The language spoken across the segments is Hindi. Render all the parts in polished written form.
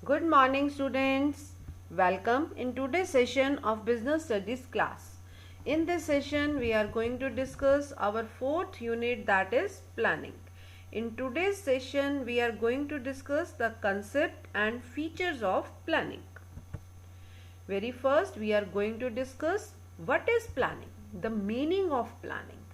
Good morning students. Welcome in today's session of Business Studies class. In this session we are going to discuss our fourth unit, that is planning. In today's session we are going to discuss the concept and features of planning. Very first we are going to discuss what is planning, the meaning of planning.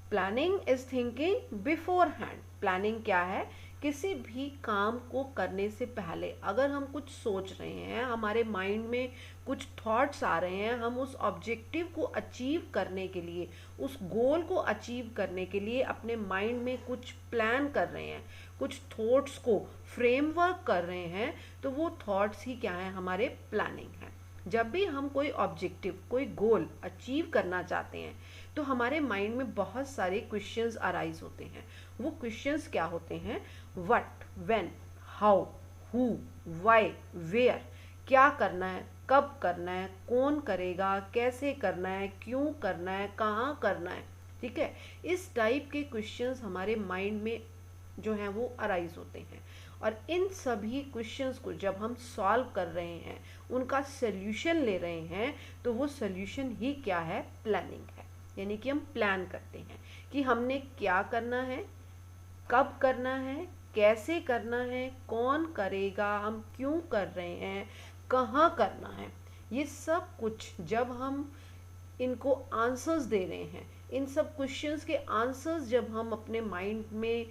Planning is thinking beforehand. Planning क्या है? किसी भी काम को करने से पहले अगर हम कुछ सोच रहे हैं, हमारे माइंड में कुछ थॉट्स आ रहे हैं, हम उस ऑब्जेक्टिव को अचीव करने के लिए, उस गोल को अचीव करने के लिए अपने माइंड में कुछ प्लान कर रहे हैं, कुछ थॉट्स को फ्रेमवर्क कर रहे हैं, तो वो थॉट्स ही क्या है? हमारे प्लानिंग है। जब भी हम कोई ऑब्जेक्टिव, कोई गोल अचीव करना चाहते हैं तो हमारे माइंड में बहुत सारे क्वेश्चंस अराइज होते हैं। वो क्वेश्चंस क्या होते हैं? What, when, how, who, why, where. क्या करना है, कब करना है, कौन करेगा, कैसे करना है, क्यों करना है, कहाँ करना है। ठीक है, इस टाइप के क्वेश्चंस हमारे माइंड में जो हैं वो अराइज होते हैं और इन सभी क्वेश्चंस को जब हम सॉल्व कर रहे हैं, उनका सॉल्यूशन ले रहे हैं, तो वो सॉल्यूशन ही क्या है? प्लानिंग है। यानी कि हम प्लान करते हैं कि हमने क्या करना है, कब करना है, कैसे करना है, कौन करेगा, हम क्यों कर रहे हैं, कहाँ करना है। ये सब कुछ जब हम इनको आंसर्स दे रहे हैं, इन सब क्वेश्चंस के आंसर्स जब हम अपने माइंड में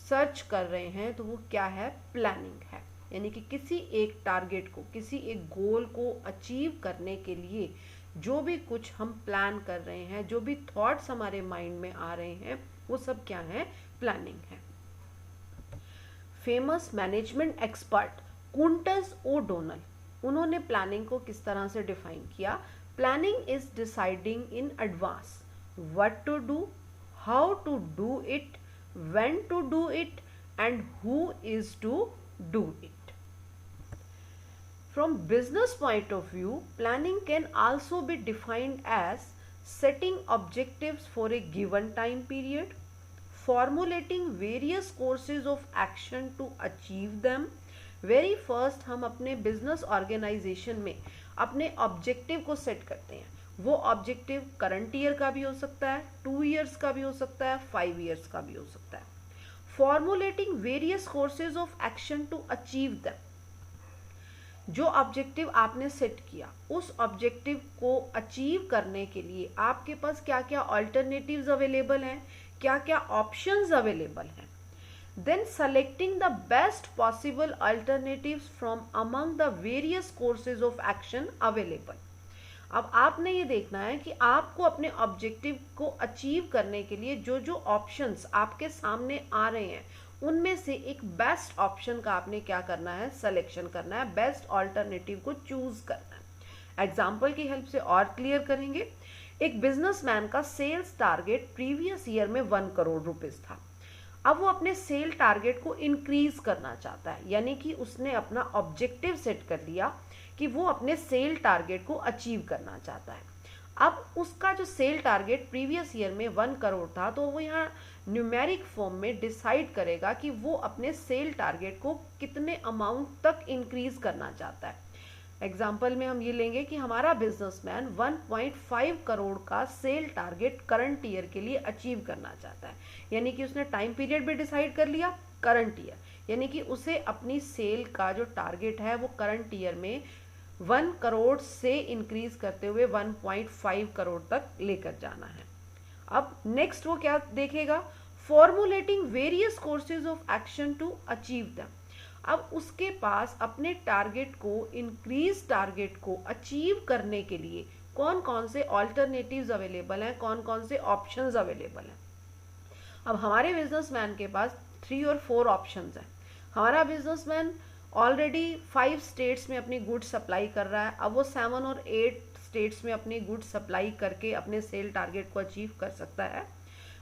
सर्च कर रहे हैं, तो वो क्या है? प्लानिंग है। यानी कि किसी एक टारगेट को, किसी एक गोल को अचीव करने के लिए जो भी कुछ हम प्लान कर रहे हैं, जो भी थॉट्स हमारे माइंड में आ रहे हैं, वो सब क्या है? प्लानिंग है। Famous management expert Koontz O'Donnell, उन्होंने प्लानिंग को किस तरह से डिफाइन किया? Planning is deciding in advance what to do, how to do it, when to do it and who is to do it. From business point of view, planning can also be defined as setting objectives for a given time period, formulating various courses of action to achieve them. Very first हम अपने business organization में अपने objective को set करते हैं। वो ऑब्जेक्टिव करंट ईयर का भी हो सकता है, 2 years का भी हो सकता है, 5 years का भी हो सकता है। Formulating various courses of action to achieve them, जो ऑब्जेक्टिव आपने सेट किया, उस ऑब्जेक्टिव को अचीव करने के लिए आपके पास क्या क्या ऑल्टरनेटिव्स अवेलेबल हैं, क्या क्या ऑप्शंस अवेलेबल हैं। Then selecting the best possible alternatives from among the various courses of action available. अब आपने ये देखना है कि आपको अपने ऑब्जेक्टिव को अचीव करने के लिए जो जो ऑप्शंस आपके सामने आ रहे हैं, उनमें से एक बेस्ट ऑप्शन का आपने क्या करना है? सिलेक्शन करना है, बेस्ट ऑल्टरनेटिव को चूज करना है। एग्जाम्पल की हेल्प से और क्लियर करेंगे। एक बिजनेसमैन का सेल्स टारगेट प्रीवियस ईयर में 1 करोड़ रुपीज था। अब वो अपने सेल टारगेट को इंक्रीज करना चाहता है, यानी कि उसने अपना ऑब्जेक्टिव सेट कर लिया कि वो अपने सेल टारगेट को अचीव करना चाहता है। अब उसका जो सेल टारगेट प्रीवियस ईयर में 1 करोड़ था, तो वो यहाँ न्यूमेरिक फॉर्म में डिसाइड करेगा कि वो अपने सेल टारगेट को कितने अमाउंट तक इंक्रीज करना चाहता है। एग्जाम्पल में हम ये लेंगे कि हमारा बिजनेसमैन 1.5 करोड़ का सेल टारगेट करंट ईयर के लिए अचीव करना चाहता है। यानी कि उसने टाइम पीरियड भी डिसाइड कर लिया, करंट ईयर, यानी कि उसे अपनी सेल का जो टारगेट है वो करंट ईयर में 1 करोड़ से इंक्रीज करते हुए 1.5 करोड़ तक लेकर जाना है। अब नेक्स्ट वो क्या देखेगा? Formulating various courses of action to achieve them. अब उसके पास अपने टारगेट को, इंक्रीज टारगेट को अचीव करने के लिए कौन कौन से ऑल्टरनेटिव्स अवेलेबल हैं, कौन कौन से ऑप्शंस अवेलेबल हैं। अब हमारे बिजनेसमैन के पास 3 और 4 ऑप्शंस हैं। हमारा बिजनेसमैन ऑलरेडी 5 स्टेट्स में अपनी गुड्स सप्लाई कर रहा है। अब वो 7 और 8 स्टेट्स में अपनी गुड्स सप्लाई करके अपने सेल टारगेट को अचीव कर सकता है।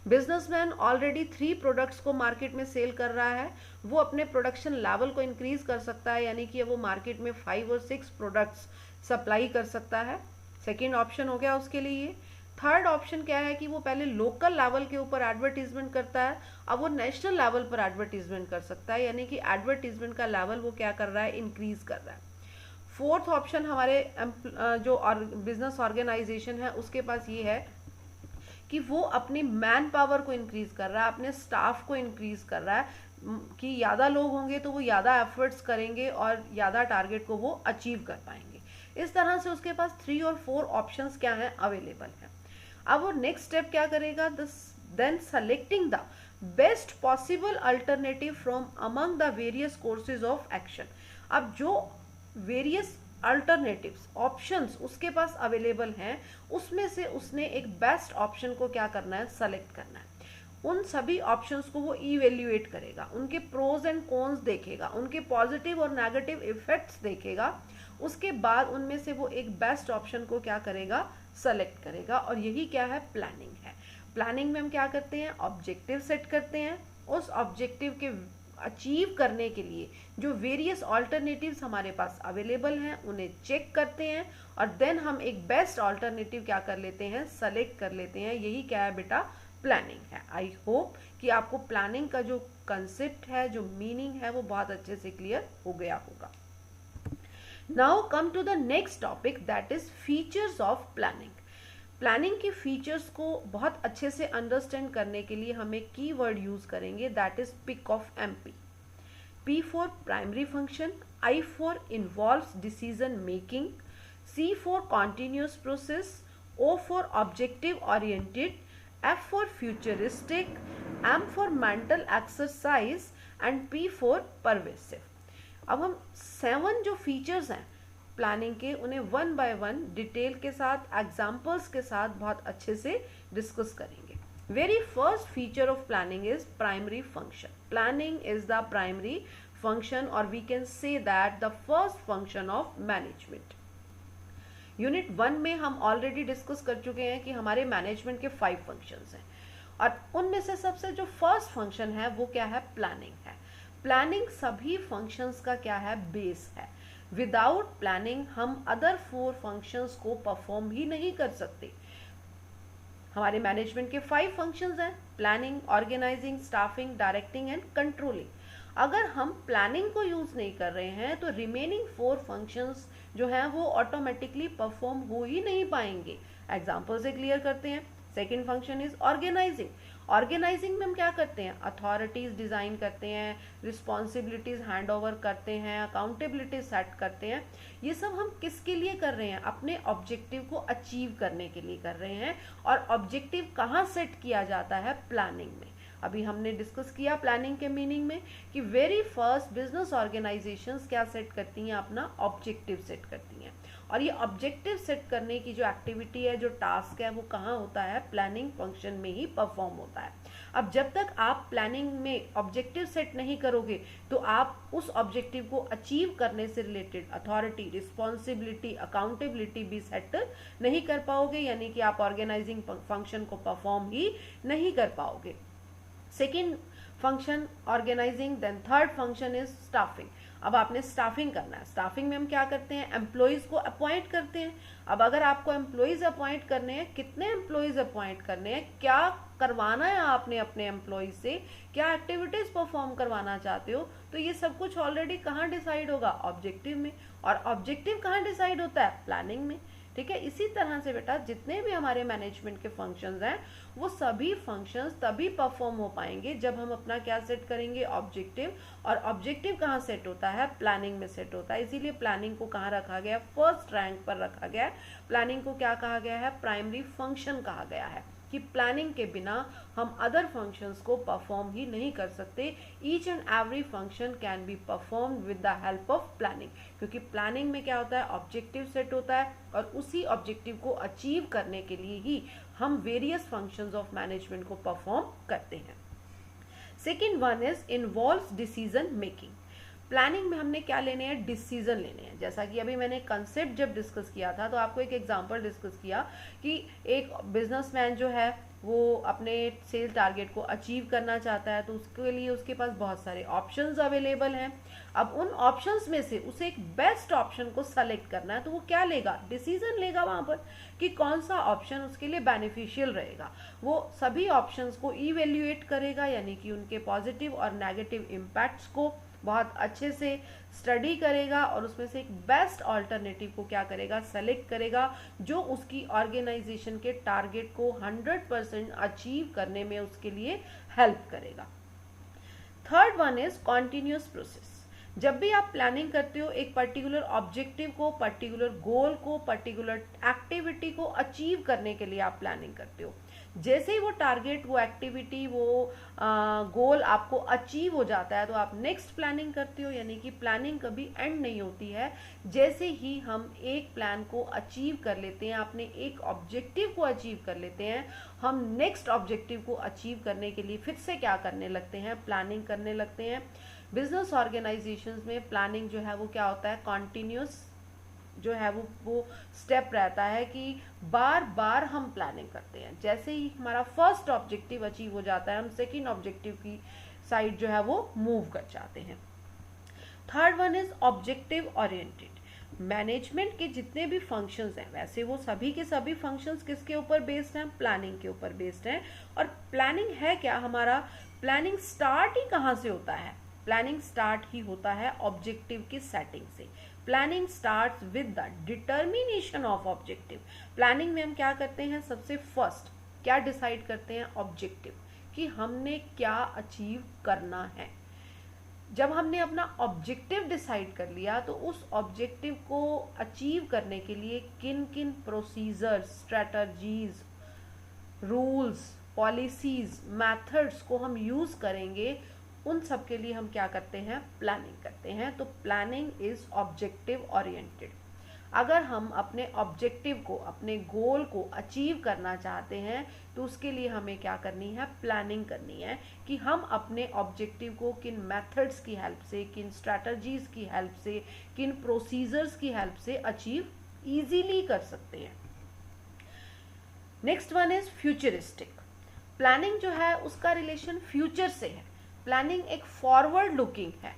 बिजनेसमैन ऑलरेडी 3 प्रोडक्ट्स को मार्केट में सेल कर रहा है, वो अपने प्रोडक्शन लेवल को इंक्रीज कर सकता है, यानी कि वो मार्केट में 5 और 6 प्रोडक्ट्स सप्लाई कर सकता है। सेकेंड ऑप्शन हो गया उसके लिए। थर्ड ऑप्शन क्या है कि वो पहले लोकल लेवल के ऊपर एडवर्टीजमेंट करता है, अब वो नेशनल लेवल पर एडवर्टीजमेंट कर सकता है, यानी कि एडवर्टीजमेंट का लेवल वो क्या कर रहा है, इंक्रीज कर रहा है। फोर्थ ऑप्शन हमारे जो बिजनेस ऑर्गेनाइजेशन है उसके पास ये है कि वो अपनी मैन पावर को इंक्रीज कर रहा है, अपने स्टाफ को इंक्रीज कर रहा है, कि ज़्यादा लोग होंगे तो वो ज़्यादा एफर्ट्स करेंगे और ज़्यादा टारगेट को वो अचीव कर पाएंगे। इस तरह से उसके पास 3 और 4 ऑप्शंस क्या हैं, अवेलेबल हैं। अब वो नेक्स्ट स्टेप क्या करेगा, then selecting the best possible alternative from among the various courses of action. अब जो वेरियस अल्टरनेटिव्स ऑप्शंस उसके पास अवेलेबल हैं उसमें से उसने एक बेस्ट ऑप्शन को क्या करना है, सेलेक्ट करना है। उन सभी ऑप्शंस को वो इवेल्युएट करेगा, उनके प्रोज एंड कॉन्स देखेगा, उनके पॉजिटिव और नेगेटिव इफेक्ट्स देखेगा, उसके बाद उनमें से वो एक बेस्ट ऑप्शन को क्या करेगा, सेलेक्ट करेगा। और यही क्या है, प्लानिंग है। प्लानिंग में हम क्या करते हैं, ऑब्जेक्टिव सेट करते हैं, उस ऑब्जेक्टिव के अचीव करने के लिए जो वेरियस ऑल्टरनेटिव्स हमारे पास अवेलेबल हैं उन्हें चेक करते हैं और देन हम एक बेस्ट ऑल्टरनेटिव क्या कर लेते हैं, सेलेक्ट कर लेते हैं। यही क्या है बेटा, प्लानिंग है। आई होप कि आपको प्लानिंग का जो कंसेप्ट है, जो मीनिंग है, वो बहुत अच्छे से क्लियर हो गया होगा। Now come to the next topic, that is features of planning. Planning के फीचर्स को बहुत अच्छे से अंडरस्टैंड करने के लिए हम एक की वर्ड यूज करेंगे, that is pick of MP. P for primary function, I for involves decision making, C for continuous process, O for objective oriented, F for futuristic, M for mental exercise and P for pervasive। अब हम 7 जो फीचर्स हैं प्लानिंग के उन्हें वन बाय वन डिटेल के साथ, एग्जाम्पल्स के साथ बहुत अच्छे से डिस्कस करेंगे। Very first feature of planning is primary function. Planning is the primary function or we can say that the first function of management. Unit 1 में हम ऑलरेडी डिस्कस कर चुके हैं कि हमारे मैनेजमेंट के 5 फंक्शंस हैं और उनमें से सबसे जो फर्स्ट फंक्शन है वो क्या है, प्लानिंग है। प्लानिंग सभी फंक्शंस का क्या है, बेस है। विदाउट प्लानिंग हम अदर 4 फंक्शंस को परफॉर्म ही नहीं कर सकते। हमारे मैनेजमेंट के 5 फंक्शंस हैं, planning, organising, staffing, directing and controlling. अगर हम प्लानिंग को यूज नहीं कर रहे हैं तो रिमेनिंग 4 फंक्शंस जो हैं वो ऑटोमेटिकली परफॉर्म हो ही नहीं पाएंगे। एग्जाम्पल से क्लियर करते हैं। Second function is organising. Organising में हम क्या करते हैं, अथॉरिटीज डिजाइन करते हैं, रिस्पॉन्सिबिलिटीज हैंड ओवर करते हैं, अकाउंटेबिलिटी सेट करते हैं। ये सब हम किसके लिए कर रहे हैं, अपने ऑब्जेक्टिव को अचीव करने के लिए कर रहे हैं। और ऑब्जेक्टिव कहाँ सेट किया जाता है, प्लानिंग में। अभी हमने डिस्कस किया प्लानिंग के मीनिंग में कि वेरी फर्स्ट बिजनेस ऑर्गेनाइजेशंस क्या सेट करती हैं, अपना ऑब्जेक्टिव सेट करती हैं। और ये ऑब्जेक्टिव सेट करने की जो एक्टिविटी है, जो टास्क है, वो कहाँ होता है, प्लानिंग फंक्शन में ही परफॉर्म होता है। अब जब तक आप प्लानिंग में ऑब्जेक्टिव सेट नहीं करोगे तो आप उस ऑब्जेक्टिव को अचीव करने से रिलेटेड अथॉरिटी, रिस्पॉन्सिबिलिटी, अकाउंटेबिलिटी भी सेट नहीं कर पाओगे, यानी कि आप ऑर्गेनाइजिंग फंक्शन को परफॉर्म ही नहीं कर पाओगे। Second function organising, then third function is staffing. अब आपने स्टाफिंग करना है। स्टाफिंग में हम क्या करते हैं, एम्प्लॉयज को अपॉइंट करते हैं। अब अगर आपको एम्प्लॉयज अपॉइंट करने हैं, कितने एम्प्लॉयज अपॉइंट करने हैं, क्या करवाना है आपने अपने एम्प्लॉयज से, क्या एक्टिविटीज परफॉर्म करवाना चाहते हो, तो ये सब कुछ ऑलरेडी कहाँ डिसाइड होगा, ऑब्जेक्टिव में। और ऑब्जेक्टिव कहाँ डिसाइड होता है, प्लानिंग में। ठीक है, इसी तरह से बेटा जितने भी हमारे मैनेजमेंट के फंक्शंस हैं वो सभी फंक्शंस तभी परफॉर्म हो पाएंगे जब हम अपना क्या सेट करेंगे, ऑब्जेक्टिव। और ऑब्जेक्टिव कहाँ सेट होता है, प्लानिंग में सेट होता है। इसीलिए प्लानिंग को कहाँ रखा गया, फर्स्ट रैंक पर रखा गया है। प्लानिंग को क्या कहा गया है, प्राइमरी फंक्शन कहा गया है, कि प्लानिंग के बिना हम अदर फंक्शंस को परफॉर्म ही नहीं कर सकते। Each and every function can be perform with the help of planning, क्योंकि प्लानिंग में क्या होता है, ऑब्जेक्टिव सेट होता है और उसी ऑब्जेक्टिव को अचीव करने के लिए ही हम वेरियस फंक्शंस ऑफ मैनेजमेंट को परफॉर्म करते हैं। Second one is involves decision making. Planning में हमने क्या लेने हैं, डिसीजन लेने हैं। जैसा कि अभी मैंने कंसेप्ट जब डिस्कस किया था तो आपको एक एग्जांपल डिस्कस किया कि एक बिजनेसमैन जो है वो अपने सेल टारगेट को अचीव करना चाहता है, तो उसके लिए उसके पास बहुत सारे ऑप्शंस अवेलेबल हैं। अब उन ऑप्शंस में से उसे एक बेस्ट ऑप्शन को सेलेक्ट करना है, तो वो क्या लेगा, डिसीजन लेगा वहां पर कि कौन सा ऑप्शन उसके लिए बेनिफिशियल रहेगा। वो सभी ऑप्शंस को इवेल्युएट करेगा, यानी कि उनके पॉजिटिव और नेगेटिव इम्पैक्ट्स को बहुत अच्छे से स्टडी करेगा और उसमें से एक बेस्ट ऑल्टरनेटिव को क्या करेगा, सेलेक्ट करेगा, जो उसकी ऑर्गेनाइजेशन के टारगेट को 100% अचीव करने में उसके लिए हेल्प करेगा। Third one is continuous process. जब भी आप प्लानिंग करते हो एक पर्टिकुलर ऑब्जेक्टिव को, पर्टिकुलर गोल को, पर्टिकुलर एक्टिविटी को अचीव करने के लिए आप प्लानिंग करते हो। जैसे ही वो टारगेट, वो एक्टिविटी, वो गोल आपको अचीव हो जाता है तो आप नेक्स्ट प्लानिंग करते हो, यानी कि प्लानिंग कभी एंड नहीं होती है। जैसे ही हम एक प्लान को अचीव कर लेते हैं, अपने एक ऑब्जेक्टिव को अचीव कर लेते हैं, हम नेक्स्ट ऑब्जेक्टिव को अचीव करने के लिए फिर से क्या करने लगते हैं, प्लानिंग करने लगते हैं। बिजनेस ऑर्गेनाइजेशंस में प्लानिंग जो है वो क्या होता है, कॉन्टिन्यूस जो है वो स्टेप रहता है कि बार बार हम प्लानिंग करते हैं। जैसे ही हमारा फर्स्ट ऑब्जेक्टिव अचीव हो जाता है, हम सेकंड ऑब्जेक्टिव की साइड जो है वो मूव कर जाते हैं। Third one is objective oriented. Management के जितने भी फंक्शंस हैं, वैसे वो सभी के सभी फंक्शंस किसके ऊपर बेस्ड हैं, प्लानिंग के ऊपर बेस्ड हैं। और प्लानिंग है क्या हमारा, प्लानिंग स्टार्ट ही कहाँ से होता है, प्लानिंग स्टार्ट ही होता है ऑब्जेक्टिव की सेटिंग से। Planning starts with the determination of objective. Planning में हम क्या करते हैं, सबसे फर्स्ट क्या डिसाइड करते हैं, ऑब्जेक्टिव, कि हमने क्या अचीव करना है। जब हमने अपना ऑब्जेक्टिव डिसाइड कर लिया तो उस ऑब्जेक्टिव को अचीव करने के लिए किन किन procedures, strategies, rules, policies, methods को हम यूज करेंगे, उन सब के लिए हम क्या करते हैं, प्लानिंग करते हैं। तो प्लानिंग इज ऑब्जेक्टिव ओरिएंटेड। अगर हम अपने ऑब्जेक्टिव को, अपने गोल को अचीव करना चाहते हैं तो उसके लिए हमें क्या करनी है, प्लानिंग करनी है कि हम अपने ऑब्जेक्टिव को किन मेथड्स की हेल्प से, किन स्ट्रैटेजीज की हेल्प से, किन प्रोसीजर्स की हेल्प से अचीव इजीली कर सकते हैं। Next one is futuristic. Planning जो है उसका रिलेशन फ्यूचर से है। प्लानिंग एक फॉरवर्ड लुकिंग है।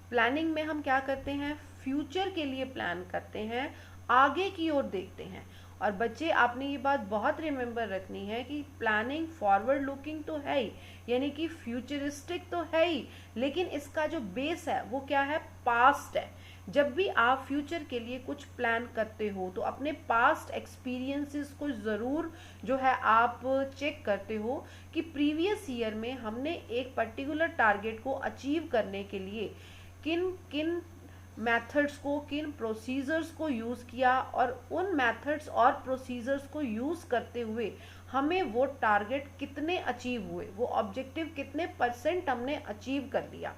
प्लानिंग में हम क्या करते हैं, फ्यूचर के लिए प्लान करते हैं, आगे की ओर देखते हैं। और बच्चे आपने ये बात बहुत रिमेम्बर रखनी है कि प्लानिंग फॉरवर्ड लुकिंग तो है ही, यानी कि फ्यूचरिस्टिक तो है ही, लेकिन इसका जो बेस है वो क्या है, पास्ट है। जब भी आप फ्यूचर के लिए कुछ प्लान करते हो तो अपने पास्ट एक्सपीरियंसेस को ज़रूर जो है आप चेक करते हो कि प्रीवियस ईयर में हमने एक पर्टिकुलर टारगेट को अचीव करने के लिए किन किन मेथड्स को, किन प्रोसीजर्स को यूज़ किया, और उन मेथड्स और प्रोसीजर्स को यूज़ करते हुए हमें वो टारगेट कितने अचीव हुए, वो ऑब्जेक्टिव कितने % हमने अचीव कर लिया।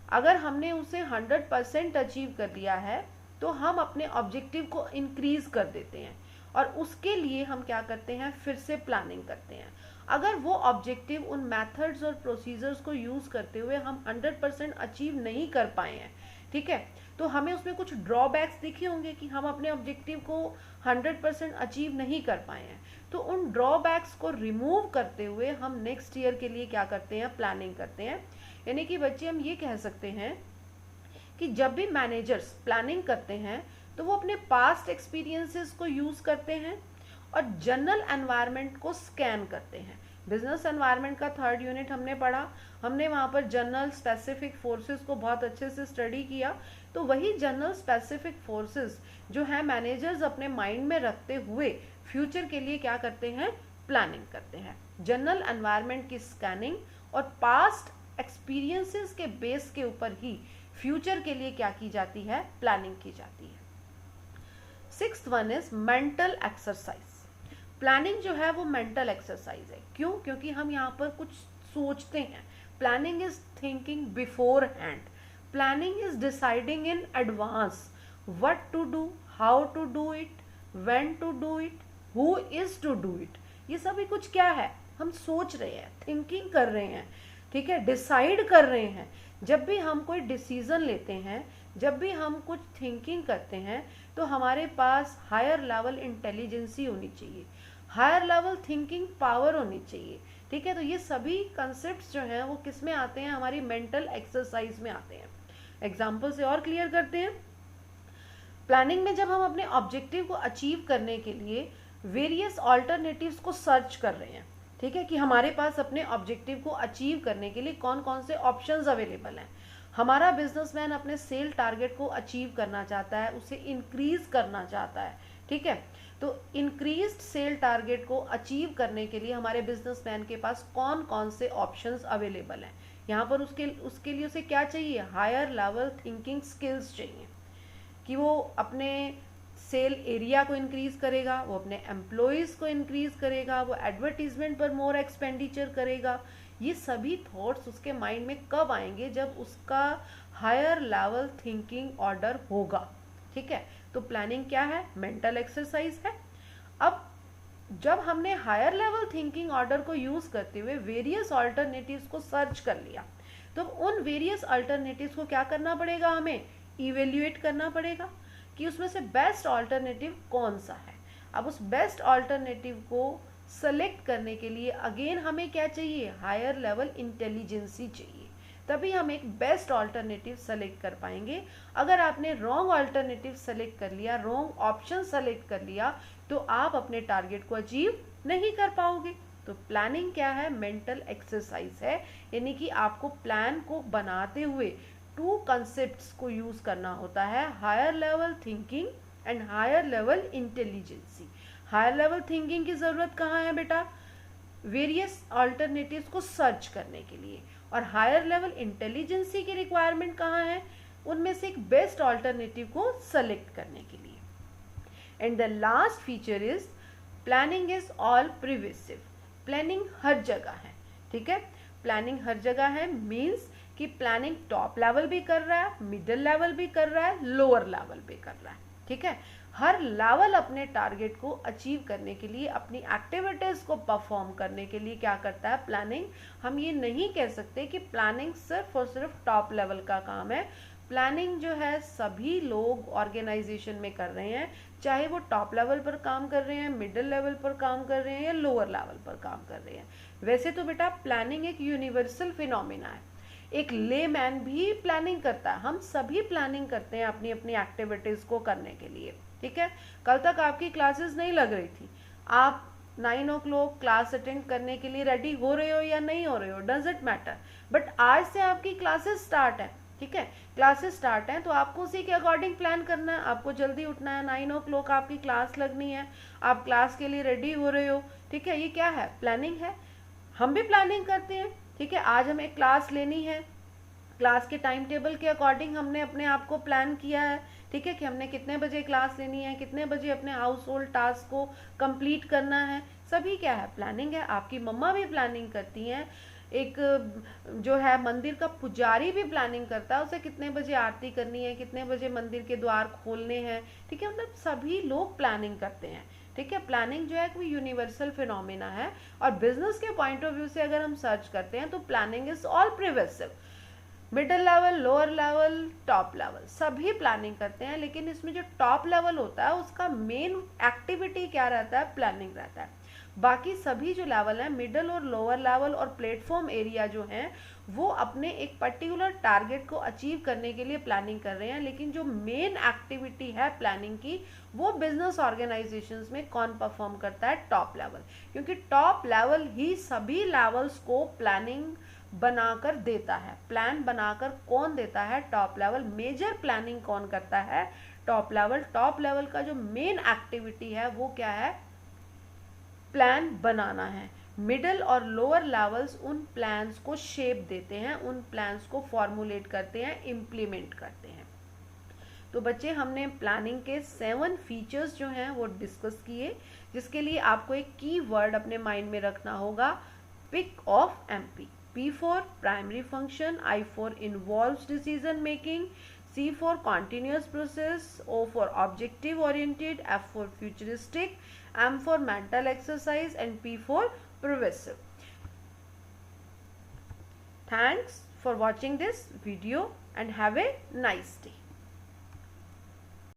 अगर हमने उसे 100% अचीव कर लिया है तो हम अपने ऑब्जेक्टिव को इंक्रीज कर देते हैं और उसके लिए हम क्या करते हैं, फिर से प्लानिंग करते हैं। अगर वो ऑब्जेक्टिव उन मेथड्स और प्रोसीजर्स को यूज करते हुए हम 100% अचीव नहीं कर पाए हैं, ठीक है, तो हमें उसमें कुछ ड्रॉबैक्स दिखे होंगे कि हम अपने ऑब्जेक्टिव को 100% अचीव नहीं कर पाए हैं। तो उन ड्रॉबैक्स को रिमूव करते हुए हम नेक्स्ट ईयर के लिए क्या करते हैं, प्लानिंग करते हैं। यानी कि बच्चे हम ये कह सकते हैं कि जब भी मैनेजर्स प्लानिंग करते हैं तो वो अपने पास्ट एक्सपीरियंसेस को यूज करते हैं और जनरल एनवायरनमेंट को स्कैन करते हैं। बिजनेस एनवायरनमेंट का 3rd यूनिट हमने पढ़ा, हमने वहाँ पर जनरल स्पेसिफिक फोर्सेस को बहुत अच्छे से स्टडी किया। तो वही जनरल स्पेसिफिक फोर्सेस जो है मैनेजर्स अपने माइंड में रखते हुए फ्यूचर के लिए क्या करते हैं, प्लानिंग करते हैं। जनरल एनवायरनमेंट की स्कैनिंग और पास्ट एक्सपीरियंसेस के बेस के ऊपर ही फ्यूचर के लिए क्या की जाती है, प्लानिंग की जाती है। 6th one is mental exercise. Planning जो है वो मेंटल एक्सरसाइज है। क्यों? क्योंकि हम यहाँ पर कुछ सोचते हैं। Planning is thinking beforehand. Planning is deciding in advance what to do, how to do it, when to do it, who is to do it. ये सभी कुछ क्या है, हम सोच रहे हैं, थिंकिंग कर रहे हैं, ठीक है, डिसाइड कर रहे हैं। जब भी हम कोई डिसीजन लेते हैं, जब भी हम कुछ थिंकिंग करते हैं, तो हमारे पास हायर लेवल इंटेलिजेंसी होनी चाहिए, हायर लेवल थिंकिंग पावर होनी चाहिए। ठीक है, तो ये सभी कंसेप्ट जो हैं वो किस में आते हैं, हमारी मेंटल एक्सरसाइज में आते हैं। एग्जाम्पल से और क्लियर करते हैं। प्लानिंग में जब हम अपने ऑब्जेक्टिव को अचीव करने के लिए वेरियस ऑल्टरनेटिव्स को सर्च कर रहे हैं, ठीक है, कि हमारे पास अपने ऑब्जेक्टिव को अचीव करने के लिए कौन कौन से ऑप्शंस अवेलेबल हैं। हमारा बिजनेसमैन अपने सेल टारगेट को अचीव करना चाहता है, उसे इंक्रीज करना चाहता है। ठीक है, तो इंक्रीज्ड सेल टारगेट को अचीव करने के लिए हमारे बिजनेसमैन के पास कौन कौन से ऑप्शंस अवेलेबल हैं। यहाँ पर उसके लिए उसे क्या चाहिए, हायर लेवल थिंकिंग स्किल्स चाहिए, कि वो अपने सेल एरिया को इंक्रीज करेगा, वो अपने एम्प्लॉयज़ को इंक्रीज करेगा, वो एडवर्टीजमेंट पर मोर एक्सपेंडिचर करेगा। ये सभी थॉट्स उसके माइंड में कब आएंगे, जब उसका हायर लेवल थिंकिंग ऑर्डर होगा। ठीक है, तो प्लानिंग क्या है, मेंटल एक्सरसाइज है। अब जब हमने हायर लेवल थिंकिंग ऑर्डर को यूज करते हुए वेरियस ऑल्टरनेटिव्स को सर्च कर लिया, तो उन वेरियस अल्टरनेटिव्स को क्या करना पड़ेगा, हमें इवेल्युएट करना पड़ेगा कि उसमें से बेस्ट ऑल्टरनेटिव कौन सा है। अब उस बेस्ट ऑल्टरनेटिव को सेलेक्ट करने के लिए अगेन हमें क्या चाहिए, हायर लेवल इंटेलिजेंसी चाहिए, तभी हम एक बेस्ट ऑल्टरनेटिव सेलेक्ट कर पाएंगे। अगर आपने रॉन्ग ऑल्टरनेटिव सेलेक्ट कर लिया, रॉन्ग ऑप्शन सेलेक्ट कर लिया, तो आप अपने टारगेट को अचीव नहीं कर पाओगे। तो प्लानिंग क्या है, मेंटल एक्सरसाइज है, यानी कि आपको प्लान को बनाते हुए टू कंसेप्ट्स को यूज करना होता है, higher level thinking and higher level intelligence. Higher level thinking की जरूरत कहाँ है बेटा, वेरियस ऑल्टरनेटिव्स को सर्च करने के लिए, और हायर लेवल इंटेलिजेंसी की रिक्वायरमेंट कहाँ है, उनमें से एक बेस्ट ऑल्टरनेटिव को सेलेक्ट करने के लिए। And the last feature is planning is all pervasive. Planning हर जगह है। ठीक है, प्लानिंग हर जगह है मीन्स कि प्लानिंग टॉप लेवल भी कर रहा है, मिडिल लेवल भी कर रहा है, लोअर लेवल भी कर रहा है। ठीक है, हर लेवल अपने टारगेट को अचीव करने के लिए, अपनी एक्टिविटीज को परफॉर्म करने के लिए क्या करता है, प्लानिंग। हम ये नहीं कह सकते कि प्लानिंग सिर्फ और सिर्फ टॉप लेवल का काम है। प्लानिंग जो है सभी लोग ऑर्गेनाइजेशन में कर रहे हैं, चाहे वो टॉप लेवल पर काम कर रहे हैं, मिडिल लेवल पर काम कर रहे हैं, या लोअर लेवल पर काम कर रहे हैं। वैसे तो बेटा प्लानिंग एक यूनिवर्सल फिनोमिना है, एक लेमैन भी प्लानिंग करता है, हम सभी प्लानिंग करते हैं अपनी अपनी एक्टिविटीज को करने के लिए। ठीक है, कल तक आपकी क्लासेस नहीं लग रही थी, आप 9 o'clock क्लास अटेंड करने के लिए रेडी हो रहे हो या नहीं हो रहे हो, डज इट मैटर, बट आज से आपकी क्लासेस स्टार्ट है। ठीक है, क्लासेस स्टार्ट हैं तो आपको उसी के अकॉर्डिंग प्लान करना है, आपको जल्दी उठना है, 9 o'clock आपकी क्लास लगनी है, आप क्लास के लिए रेडी हो रहे हो। ठीक है, ये क्या है, प्लानिंग है। हम भी प्लानिंग करते हैं। ठीक है, आज हमें क्लास लेनी है, क्लास के टाइम टेबल के अकॉर्डिंग हमने अपने आप को प्लान किया है। ठीक है, कि हमने कितने बजे क्लास लेनी है, कितने बजे अपने हाउस होल्ड टास्क को कंप्लीट करना है, सभी क्या है, प्लानिंग है। आपकी मम्मा भी प्लानिंग करती हैं, एक जो है मंदिर का पुजारी भी प्लानिंग करता है, उसे कितने बजे आरती करनी है, कितने बजे मंदिर के द्वार खोलने हैं। ठीक है, मतलब सभी लोग प्लानिंग करते हैं। ठीक है, प्लानिंग जो है कोई यूनिवर्सल फिनोमिना है, और बिजनेस के पॉइंट ऑफ व्यू से अगर हम सर्च करते हैं तो planning is all pervasive. Middle level, lower level, top level सभी प्लानिंग करते हैं, लेकिन इसमें जो टॉप लेवल होता है उसका मेन एक्टिविटी क्या रहता है, प्लानिंग रहता है। बाकी सभी जो लेवल है, मिडिल और लोअर लेवल और प्लेटफॉर्म एरिया जो हैं, वो अपने एक पर्टिकुलर टारगेट को अचीव करने के लिए प्लानिंग कर रहे हैं, लेकिन जो मेन एक्टिविटी है प्लानिंग की, वो बिजनेस ऑर्गेनाइजेशंस में कौन परफॉर्म करता है, टॉप लेवल, क्योंकि टॉप लेवल ही सभी लेवल्स को प्लानिंग बनाकर देता है। प्लान बनाकर कौन देता है, टॉप लेवल। मेजर प्लानिंग कौन करता है, टॉप लेवल। टॉप लेवल का जो मेन एक्टिविटी है वो क्या है, प्लान बनाना है। मिडिल और लोअर लेवल्स उन प्लान्स को शेप देते हैं, उन प्लान्स को फॉर्मुलेट करते हैं, इम्प्लीमेंट करते हैं। तो बच्चे हमने प्लानिंग के 7 फीचर्स जो हैं वो डिस्कस किए, जिसके लिए आपको एक की वर्ड अपने माइंड में रखना होगा, pick of MP. P for primary function, I for involves decision making, C for continuous process, O for objective oriented, F for futuristic, M for mental exercise and P for pervasive. Thanks. for watching this video and have a nice day.